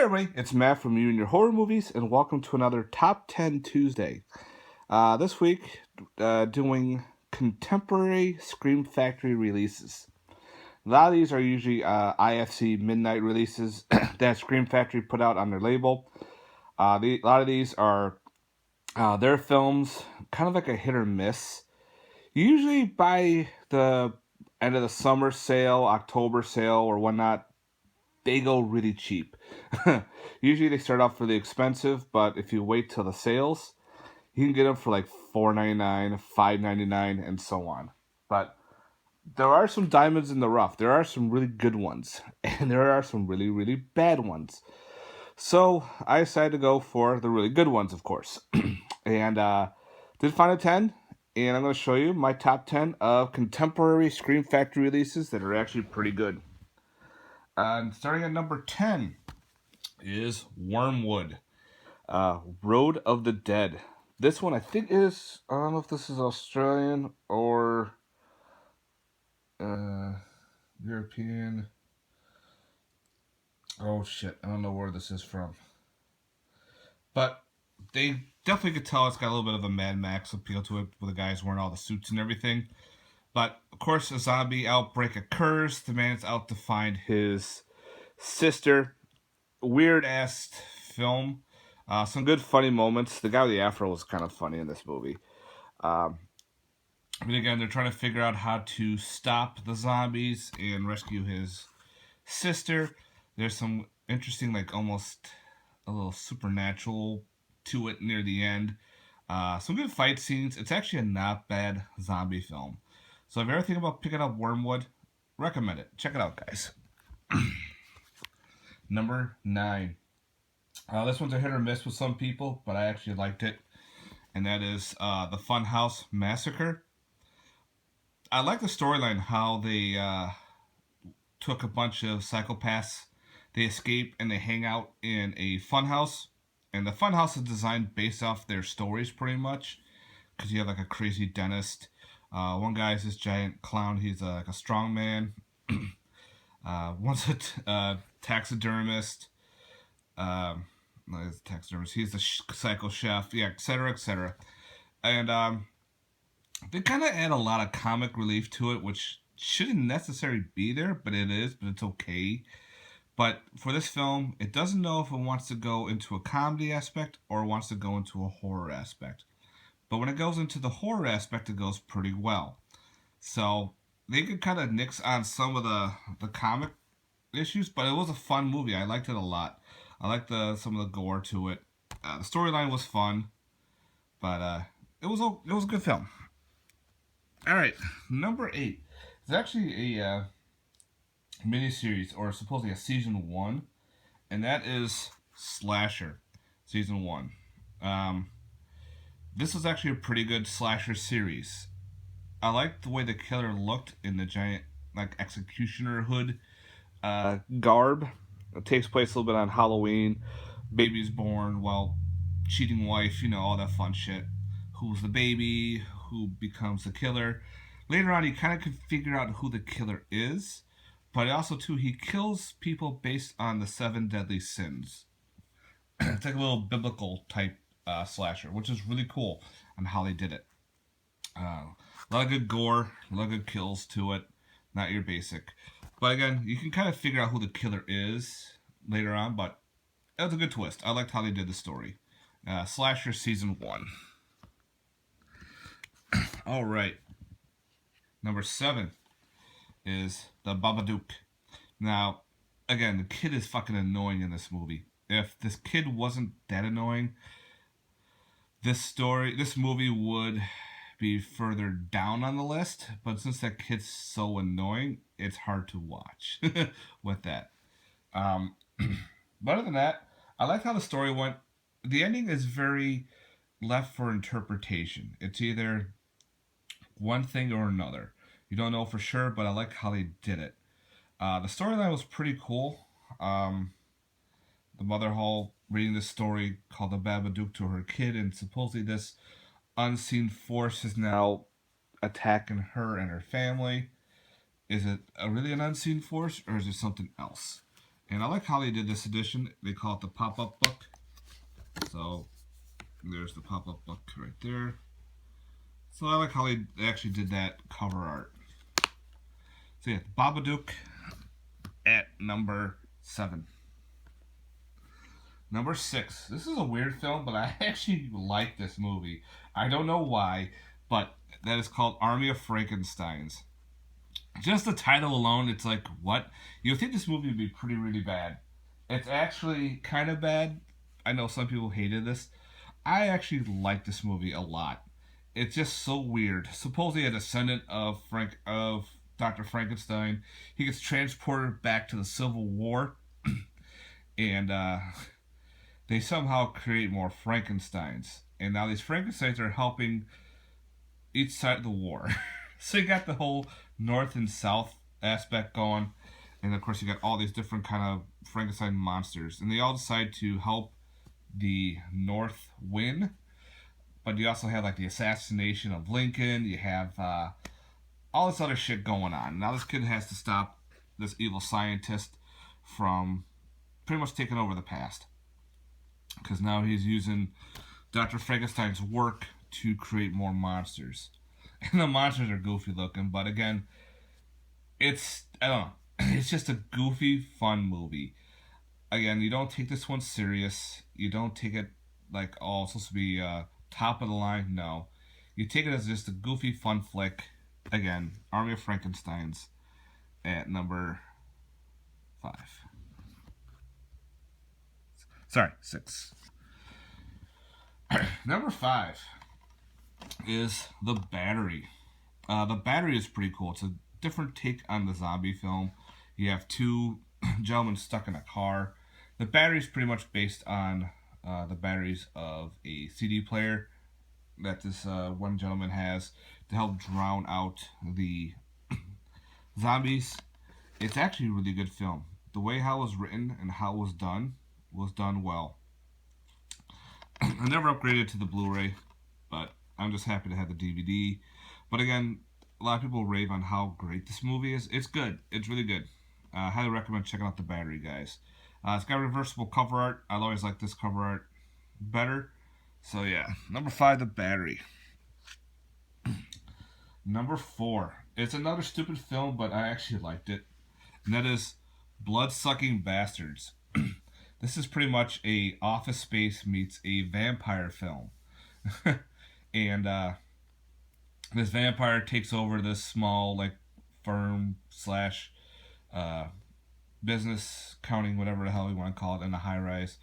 Hey everybody, it's Matt from You and Your Horror Movies, and welcome to another Top 10 Tuesday. This week, doing contemporary Scream Factory releases. A lot of these are usually IFC midnight releases that Scream Factory put out on their label. A lot of these are their films, kind of like a hit or miss. Usually by the end of the summer sale, October sale, or whatnot, they go really cheap. Usually they start off really expensive, but if you wait till the sales, you can get them for like $4.99, $5.99, and so on. But there are some diamonds in the rough. There are some really good ones, and there are some really, really bad ones. So I decided to go for the really good ones, of course. And did find a 10, and I'm going to show you my top 10 of contemporary Scream Factory releases that are actually pretty good. And starting at number 10 is Wormwood, Road of the Dead. This one I think is, I don't know if this is Australian or European. Oh shit, I don't know where this is from. But they definitely could tell it's got a little bit of a Mad Max appeal to it, with the guys wearing all the suits and everything. But of course, a zombie outbreak occurs. The man's out to find his sister. Weird ass film. Some good funny moments. The guy with the afro was kind of funny in this movie. But again, they're trying to figure out how to stop the zombies and rescue his sister. There's some interesting, like almost a little supernatural to it near the end. Some good fight scenes. It's actually a not bad zombie film. So if you're ever thinking about picking up Wormwood, recommend it. Check it out, guys. Number 9. This one's a hit or miss with some people, but I actually liked it. And that is the House Massacre. I like the storyline, how they took a bunch of psychopaths, they escape and they hang out in a funhouse. And the funhouse is designed based off their stories pretty much. Because you have like a crazy dentist. One guy is this giant clown, he's like a strong man. One's a taxidermist. Taxidermist. He's the psycho chef, yeah, etc., etc. And they kind of add a lot of comic relief to it, which shouldn't necessarily be there, but it is. But it's okay. But for this film, it doesn't know if it wants to go into a comedy aspect or wants to go into a horror aspect. But when it goes into the horror aspect, it goes pretty well. So they could kind of nix on some of the comic issues, but it was a fun movie. I liked it a lot. I liked some of the gore to it. The storyline was fun, but it was a good film. All right, number 8. It's actually a miniseries, or supposedly a season 1, and that is Slasher, season 1. This was actually a pretty good slasher series. I liked the way the killer looked in the giant like executioner hood garb. It takes place a little bit on Halloween. Baby's born, well, cheating wife, all that fun shit. Who's the baby? Who becomes the killer? Later on, you kind of can figure out who the killer is, but also too he kills people based on the 7 deadly sins. It's like a little biblical type slasher, which is really cool on how they did it. A lot of good gore, a lot of good kills to it. Not your basic. But again, you can kind of figure out who the killer is later on, but it was a good twist. I liked how they did the story. Slasher Season 1. All right. Number 7 is the Babadook. Now, again, the kid is fucking annoying in this movie. If this kid wasn't that annoying, this movie would be further down on the list. But since that kid's so annoying, it's hard to watch with that. But other than that, I like how the story went. The ending is very left for interpretation. It's either one thing or another. You don't know for sure, but I like how they did it. The storyline was pretty cool. The mother Hall reading this story called the Babadook to her kid, and supposedly this unseen force is now attacking her and her family. Is it really an unseen force, or is it something else? And I like how they did this edition. They call it the pop-up book. So there's the pop-up book right there. So I like how they actually did that cover art. So yeah, Babadook at number 7. Number 6. This is a weird film, but I actually like this movie. I don't know why, but that is called Army of Frankensteins. Just the title alone, it's like, what? You would think this movie would be pretty, really bad. It's actually kind of bad. I know some people hated this. I actually like this movie a lot. It's just so weird. Supposedly a descendant of Dr. Frankenstein. He gets transported back to the Civil War, and they somehow create more Frankensteins. And now these Frankensteins are helping each side of the war. So you got the whole North and South aspect going. And of course you got all these different kind of Frankenstein monsters. And they all decide to help the North win. But you also have like the assassination of Lincoln. You have all this other shit going on. Now this kid has to stop this evil scientist from pretty much taking over the past. Because now he's using Dr. Frankenstein's work to create more monsters. And the monsters are goofy looking, but again, I don't know, it's just a goofy, fun movie. Again, you don't take this one serious. You don't take it like, oh, it's supposed to be top of the line. No. You take it as just a goofy, fun flick. Again, Army of Frankensteins at number 5. Sorry, 6. Number 5 is The Battery. The Battery is pretty cool. It's a different take on the zombie film. You have two gentlemen stuck in a car. The Battery is pretty much based on the batteries of a CD player that this one gentleman has to help drown out the zombies. It's actually a really good film. The way how it was written and how it was done well. I never upgraded to the Blu-ray, but I'm just happy to have the DVD. But again, a lot of people rave on how great this movie is. It's good. It's really good. I highly recommend checking out The Battery, guys. It's got reversible cover art. I always like this cover art better. So yeah, number 5, The Battery. Number 4. It's another stupid film, but I actually liked it. And that is Blood-Sucking Bastards. This is pretty much a Office Space meets a vampire film. And this vampire takes over this small like firm slash business, counting, whatever the hell you want to call it, in a high rise.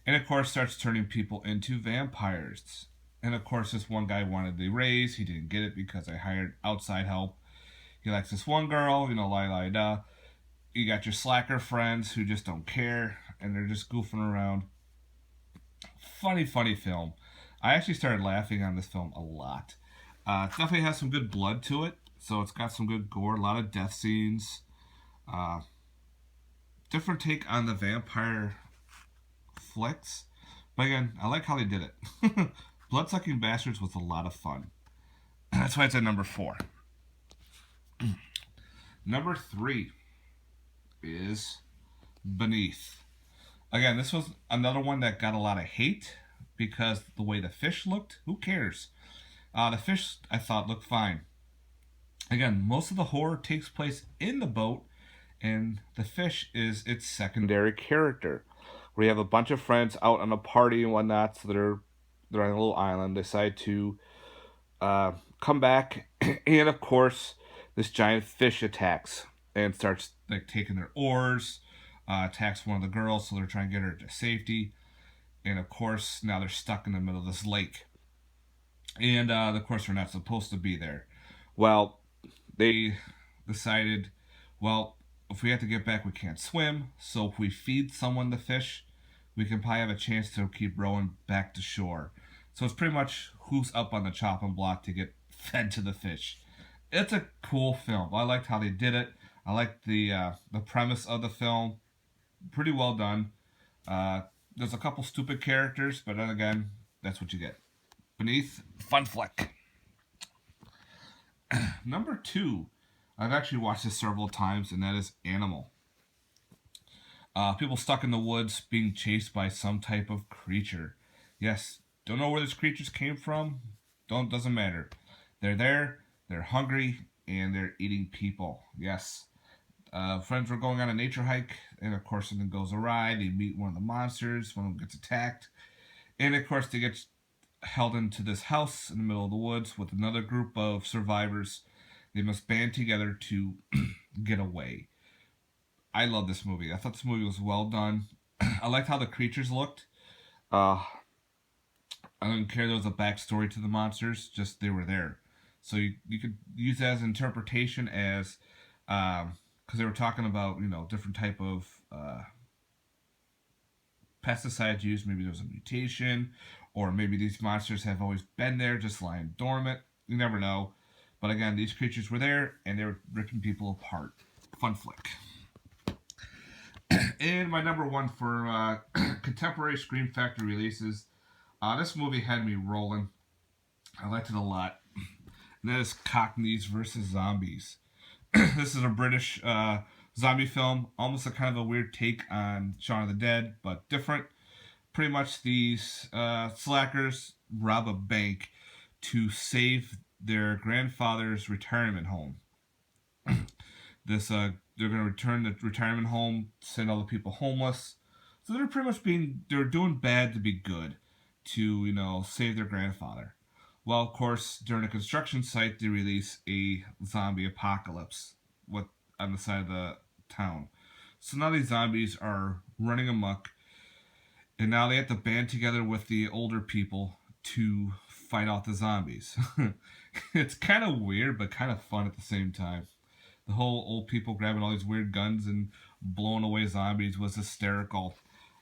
And of course starts turning people into vampires. And of course this one guy wanted the raise. He didn't get it because I hired outside help. He likes this one girl, lie da. You got your slacker friends who just don't care and they're just goofing around. Funny film. I actually started laughing on this film a lot. It definitely has some good blood to it, so it's got some good gore, a lot of death scenes. Different take on the vampire flicks. But again, I like how they did it. Blood-Sucking Bastards was a lot of fun. That's why it's at number 4. Number 3 is Beneath. Again, this was another one that got a lot of hate because the way the fish looked. Who cares? The fish, I thought, looked fine. Again, most of the horror takes place in the boat, and the fish is its secondary character. We have a bunch of friends out on a party and whatnot, so they're on a little island. They decide to come back, and of course, this giant fish attacks and starts like taking their oars, attacks one of the girls, so they're trying to get her to safety. And of course, now they're stuck in the middle of this lake. And of course, they're not supposed to be there. Well, they decided, well, if we have to get back, we can't swim. So if we feed someone the fish, we can probably have a chance to keep rowing back to shore. So it's pretty much who's up on the chopping block to get fed to the fish. It's a cool film. I liked how they did it. I liked the premise of the film. Pretty well done. There's a couple stupid characters, but then again, that's what you get. Beneath, fun flick. Number 2, I've actually watched this several times, and that is Animal. People stuck in the woods being chased by some type of creature. Yes, don't know where these creatures came from. Doesn't matter. They're there. They're hungry and they're eating people. Yes. Friends were going on a nature hike, and of course something goes awry. They meet one of the monsters. One of them gets attacked, and of course they get held into this house in the middle of the woods with another group of survivors. They must band together to get away. I love this movie. I thought this movie was well done. I liked how the creatures looked. Uh, I didn't care there was a backstory to the monsters, just they were there. So you could use that as interpretation as, because they were talking about, different type of pesticides used. Maybe there was a mutation, or maybe these monsters have always been there, just lying dormant. You never know. But again, these creatures were there, and they were ripping people apart. Fun flick. And my number one for contemporary Scream Factory releases, this movie had me rolling. I liked it a lot. And that is Cockneys versus Zombies. This is a British zombie film, almost a kind of a weird take on Shaun of the Dead, but different. Pretty much these slackers rob a bank to save their grandfather's retirement home. They're going to return the retirement home, send all the people homeless. So they're pretty much they're doing bad to be good, to save their grandfather. Well, of course, during a construction site, they release a zombie apocalypse on the side of the town. So now these zombies are running amok, and now they have to band together with the older people to fight off the zombies. It's kind of weird, but kind of fun at the same time. The whole old people grabbing all these weird guns and blowing away zombies was hysterical.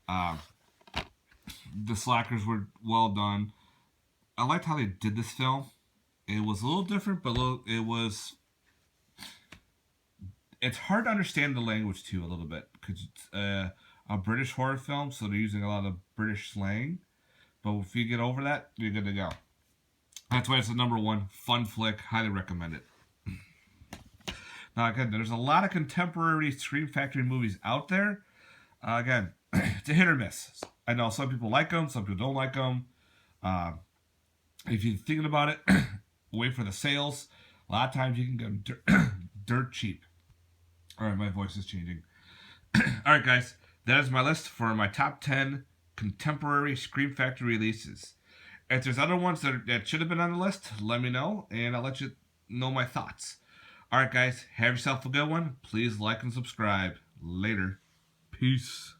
The slackers were well done. I liked how they did this film. It was a little different, but it's hard to understand the language too a little bit because it's a British horror film, so they're using a lot of British slang. But if you get over that, you're good to go. That's why it's the number one fun flick. Highly recommend it. Now again, there's a lot of contemporary Scream Factory movies out there. Again, it's a hit or miss. I know some people like them, some people don't like them. If you're thinking about it, wait for the sales. A lot of times you can get them dirt cheap. All right, my voice is changing. All right, guys, that is my list for my top 10 contemporary Scream Factory releases. If there's other ones that should have been on the list, let me know, and I'll let you know my thoughts. All right, guys, have yourself a good one. Please like and subscribe. Later. Peace.